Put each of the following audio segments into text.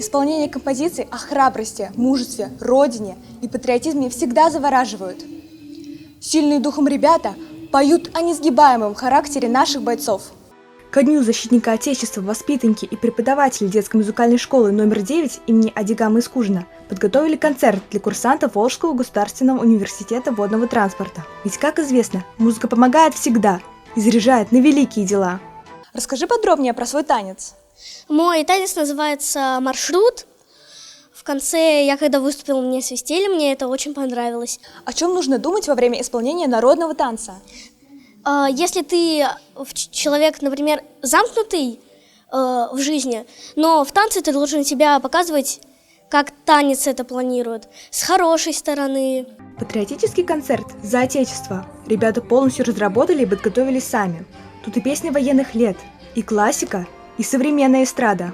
Исполнение композиций о храбрости, мужестве, родине и патриотизме всегда завораживают. Сильные духом ребята поют о несгибаемом характере наших бойцов. Ко Дню защитника Отечества воспитанники и преподаватели детской музыкальной школы номер 9 имени Адигамы Искужина подготовили концерт для курсантов Волжского государственного университета водного транспорта. Ведь, как известно, музыка помогает всегда и заряжает на великие дела. Расскажи подробнее про свой танец. Мой танец называется «Маршрут». В конце, когда выступила, мне свистели, мне это очень понравилось. О чем нужно думать во время исполнения народного танца? Если ты человек, например, замкнутый в жизни, но в танце ты должен себя показывать, как танец это планирует, с хорошей стороны. Патриотический концерт «За Отечество» ребята полностью разработали и подготовили сами. Тут и песни военных лет, и классика, и современная эстрада.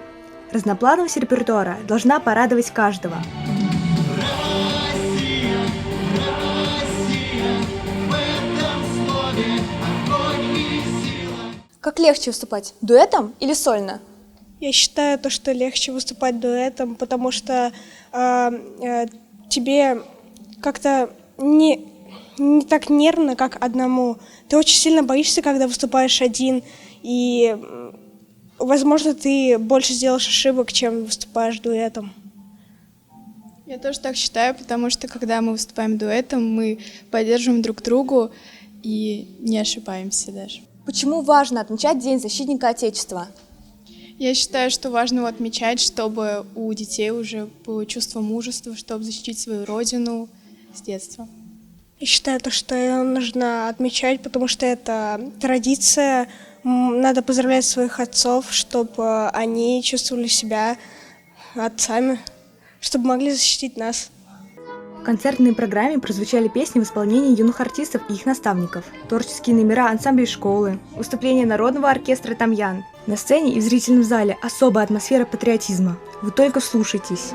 Разноплановость репертуара должна порадовать каждого. Как легче выступать, дуэтом или сольно? Я считаю, что легче выступать дуэтом, потому что тебе как-то не так нервно, как одному. Ты очень сильно боишься, когда выступаешь один, и, возможно, ты больше сделаешь ошибок, чем выступаешь дуэтом. Я тоже так считаю, потому что когда мы выступаем дуэтом, мы поддерживаем друг другу и не ошибаемся даже. Почему важно отмечать День защитника Отечества? Я считаю, что важно его отмечать, чтобы у детей уже было чувство мужества, чтобы защитить свою родину с детства. Я считаю, что ее нужно отмечать, потому что это традиция. Надо поздравлять своих отцов, чтобы они чувствовали себя отцами, чтобы могли защитить нас. В концертной программе прозвучали песни в исполнении юных артистов и их наставников, творческие номера ансамблей школы, выступления народного оркестра «Тамьян». На сцене и в зрительном зале особая атмосфера патриотизма. Вы только вслушайтесь.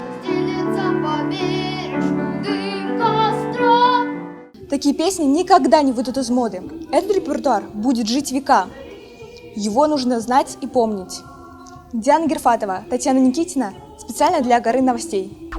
Такие песни никогда не выйдут из моды. Этот репертуар будет жить века. Его нужно знать и помнить. Диана Герфатова, Татьяна Никитина. Специально для «Горы новостей».